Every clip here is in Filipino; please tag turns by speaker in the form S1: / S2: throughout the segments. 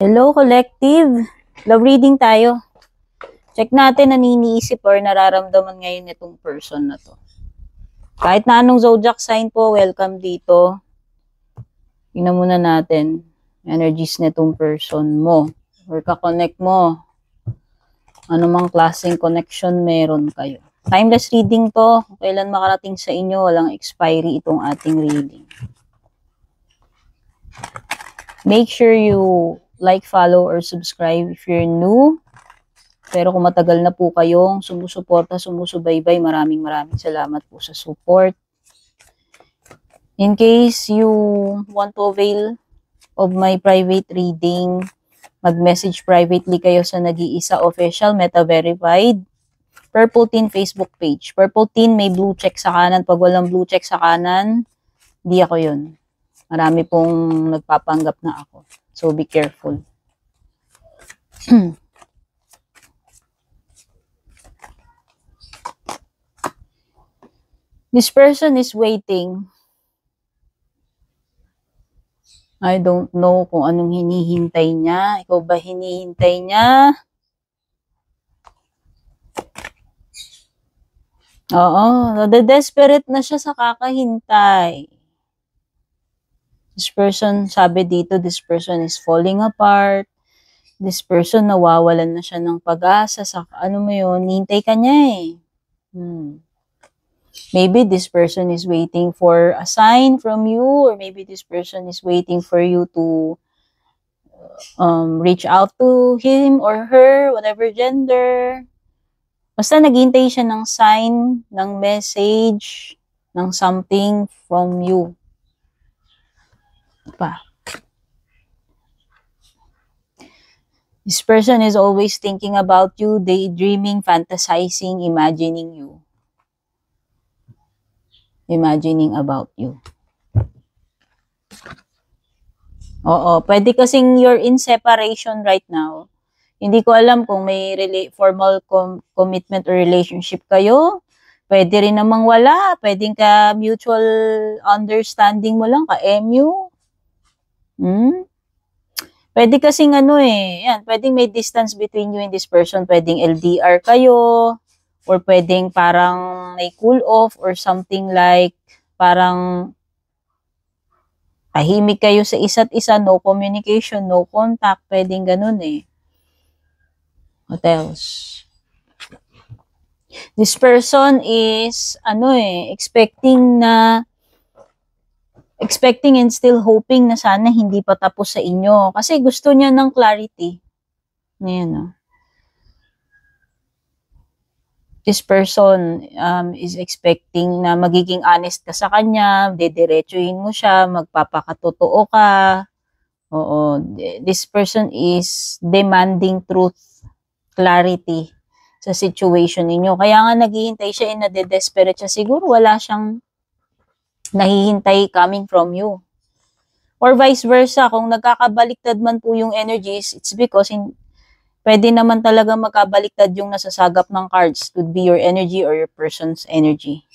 S1: Hello, collective. Love reading tayo. Check natin naniniisip or nararamdaman ngayon itong person na to. Kahit na anong zodiac sign po, welcome dito. Tingnan muna natin energies nitong person mo or ka-connect mo. Ano mang klaseng connection meron kayo. Timeless reading to. Kailan makarating sa inyo, walang expiry itong ating reading. Make sure you like, follow, or subscribe if you're new. Pero kung matagal na po kayong sumusuporta, sumusubaybay, maraming salamat po sa support. In case you want to avail of my private reading, mag-message privately kayo sa Nag-iisa Official, Meta Verified, Purple Teen Facebook page. Purple Teen may blue check sa kanan. Pag walang blue check sa kanan, di ako yun. Marami pong nagpapanggap na ako. So, be careful. This person is waiting. I don't know kung anong hinihintay niya. Ikaw ba hinihintay niya? Oo, nade-desperate na siya sa kakahintay. This person, sabi dito, this person is falling apart. This person, nawawalan na siya ng pag-asa sa, ano mo yun, hintay ka niya eh. Maybe this person is waiting for a sign from you, or maybe this person is waiting for you to reach out to him or her, whatever gender. Basta naghintay siya ng sign, ng message, ng something from you. Pa. This person is always thinking about you, daydreaming, fantasizing, imagining you. Imagining about you. Oo, pwede kasing you're in separation right now. Hindi ko alam kung may formal commitment or relationship kayo. Pwede rin namang wala. Pwedeng ka mutual understanding mo lang, ka-MU. Pwede kasing yan, pwedeng may distance between you and this person. Pwedeng LDR kayo, or pwedeng parang may cool off, or something like parang tahimik kayo sa isa't isa, no communication, no contact, pwedeng ganun eh. What else? This person is, expecting and still hoping na sana hindi pa tapos sa inyo. Kasi gusto niya ng clarity. Ngayon, This person is expecting na magiging honest ka sa kanya, dediretsuhin mo siya, magpapakatotoo ka. Oo, this person is demanding truth, clarity sa situation ninyo. Kaya nga naghihintay siya, nade-desperate siya. Siguro wala siyang nahihintay coming from you. Or vice versa, kung nagkakabaliktad man po yung energies, it's because pwede naman talaga magkabaliktad yung nasasagap ng cards. Could be your energy or your person's energy.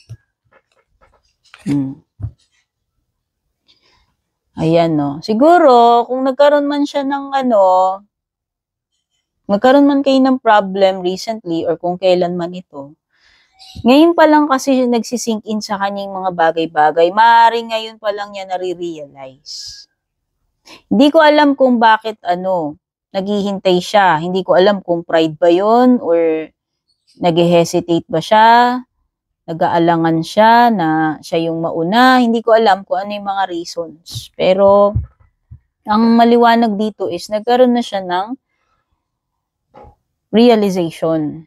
S1: Ayan, no. Siguro, kung nagkaroon man siya ng nagkaroon man kayo ng problem recently or kung kailan man ito, ngayon pa lang kasi nagsisink in sa kanyang mga bagay-bagay. Maaaring ngayon pa lang niya nare-realize. Hindi ko alam kung bakit naghihintay siya. Hindi ko alam kung pride ba yun or nag-hesitate ba siya, nag-aalangan siya na siya yung mauna. Hindi ko alam kung ano yung mga reasons. Pero ang maliwanag dito is nagkaroon na siya ng realization.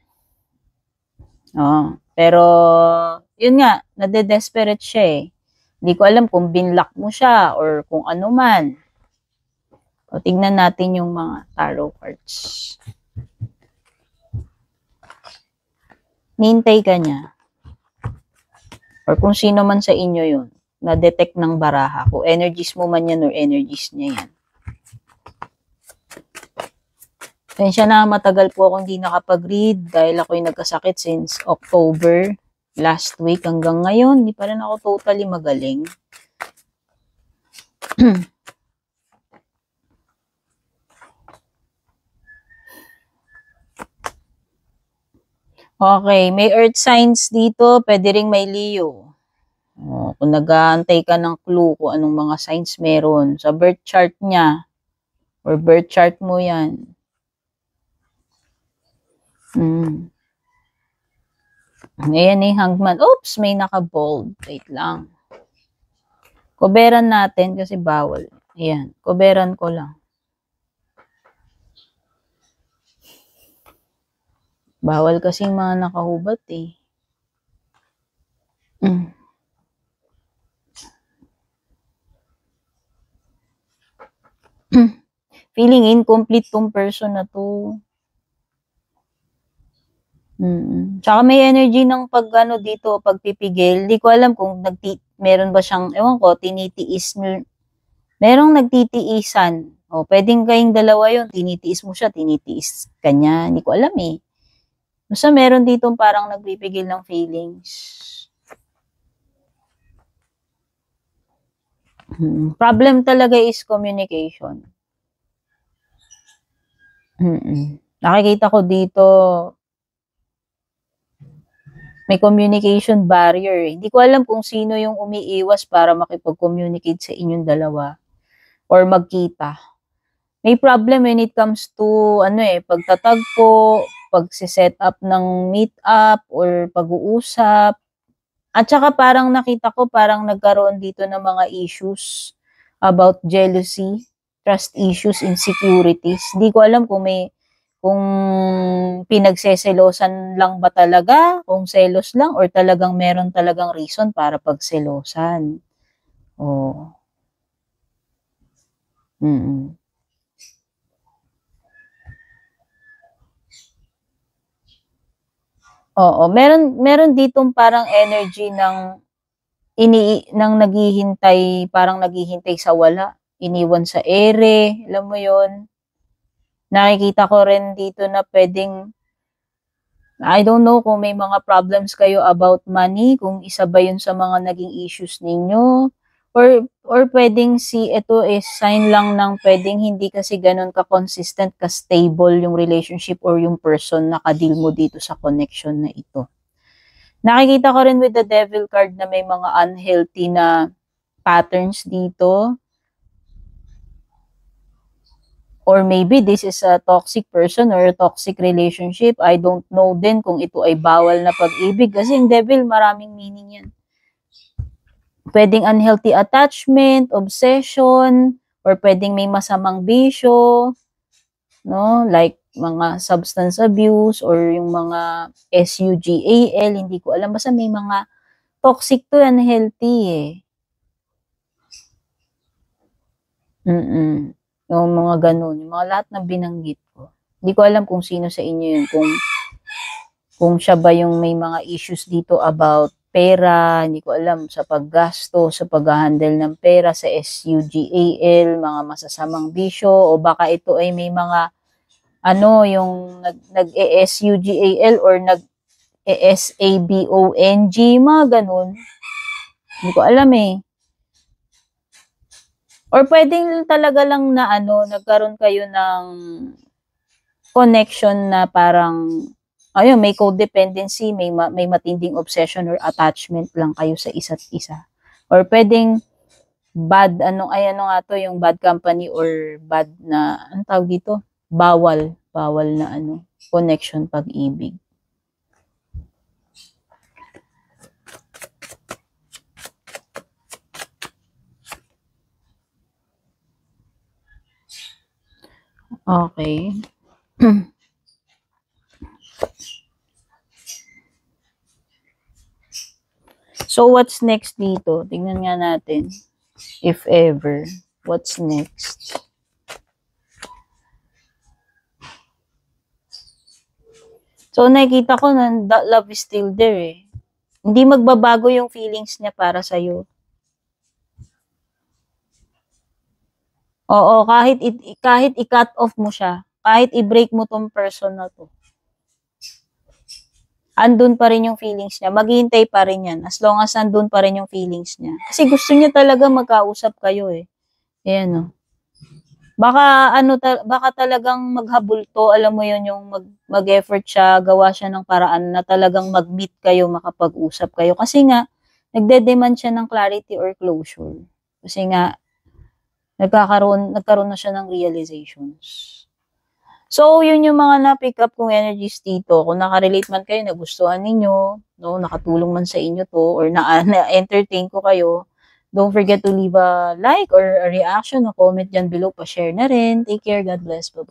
S1: Pero, yun nga, nade-desperate siya eh. Hindi ko alam kung binlock mo siya or kung ano man. O, tignan natin yung mga tarot cards. Nintay ka niya. Or kung sino man sa inyo yun, na-detect ng baraha. Kung energies mo man yan or energies niya yan. Tensya na, matagal po akong hindi nakapag-read dahil ako'y nagkasakit since October last week hanggang ngayon. Hindi pa rin ako totally magaling. Okay, may earth signs dito, pwede ring may Leo. Kung nag-aantay ka ng clue kung anong mga signs meron sa birth chart niya or birth chart mo yan. Ayan eh, hangman. Oops, may naka-bold. Wait lang. Koberan natin kasi bawal. Ayan, koberan ko lang. Bawal kasi mga nakahubat eh. Feeling incomplete tong person na to. Tsaka may energy ng pag-ano dito, pagpipigil. Hindi ko alam kung meron ba siyang, ewan ko, tinitiis. Merong nagtitiisan. O, pwedeng kayong dalawa yun. Tinitiis mo siya, tinitiis ka niya. Hindi ko alam eh. Basta meron dito parang nagpipigil ng feelings. Problem talaga is communication. Nakikita ko dito, may communication barrier. Hindi ko alam kung sino yung umiiwas para makipag-communicate sa inyong dalawa or magkita. May problem when it comes to pagtatagpo, pagsiset up ng meet up or pag-uusap. At saka parang nakita ko parang nagkaroon dito ng mga issues about jealousy, trust issues, insecurities. Hindi ko alam kung pinagseselosan lang ba talaga, kung selos lang, or talagang meron talagang reason para pagselosan. Oh. Oo, meron ditong parang energy ng naghihintay, parang naghihintay sa wala, iniwan sa ere, alam mo 'yon. Nakikita ko rin dito na pwedeng, I don't know kung may mga problems kayo about money, kung isa ba yun sa mga naging issues ninyo, or pwedeng ito is sign lang ng pwedeng hindi kasi ganun ka-consistent, ka-stable yung relationship or yung person na ka-deal mo dito sa connection na ito. Nakikita ko rin with the devil card na may mga unhealthy na patterns dito. Or maybe this is a toxic person or a toxic relationship. I don't know din kung ito ay bawal na pag-ibig. Kasi yung devil, maraming meaning yan. Pwedeng unhealthy attachment, obsession, or pwedeng may masamang bisyo, no? Like mga substance abuse or yung mga SUGAL, hindi ko alam. Basta may mga toxic to, unhealthy eh. Yung mga ganun, yung mga lahat na binanggit ko. Hindi ko alam kung sino sa inyo yun, kung siya ba yung may mga issues dito about pera, hindi ko alam, sa paggasto, sa pag-handle ng pera, sa SUGAL, mga masasamang bisyo, o baka ito ay may mga, yung nag-SUGAL or nag-SABONG, mga ganun. Hindi ko alam eh. Or pwedeng talaga lang na nagkaroon kayo ng connection na parang, may codependency, may matinding obsession or attachment lang kayo sa isa't isa. Or pwedeng bad, yung bad company or bad na, tawag dito? Bawal na connection, pag-ibig. Okay. So, what's next dito? Tingnan nga natin. If ever. What's next? So, nakikita ko na love is still there eh. Hindi magbabago yung feelings niya para sa'yo. Oo, kahit i-cut off mo siya, kahit i-break mo tong person na to, andun pa rin yung feelings niya. Maghihintay pa rin yan. As long as andun pa rin yung feelings niya. Kasi gusto niya talaga magkausap kayo eh. Ayan o. Baka ano baka talagang maghabol 'to, alam mo 'yun, yung mag-effort siya, gawa siya ng paraan na talagang mag-meet kayo, makapag-usap kayo. Kasi nga nagde-demand siya ng clarity or closure. Kasi nga nagkaroon na siya ng realizations. So, 'yun yung mga na-pick up kong energies dito. Kung naka-relate man kayo, nagustuhan ninyo, 'no, nakatulong man sa inyo 'to or na-entertain ko kayo, don't forget to leave a like or a reaction o comment diyan below, pa-share na rin. Take care, God bless, ba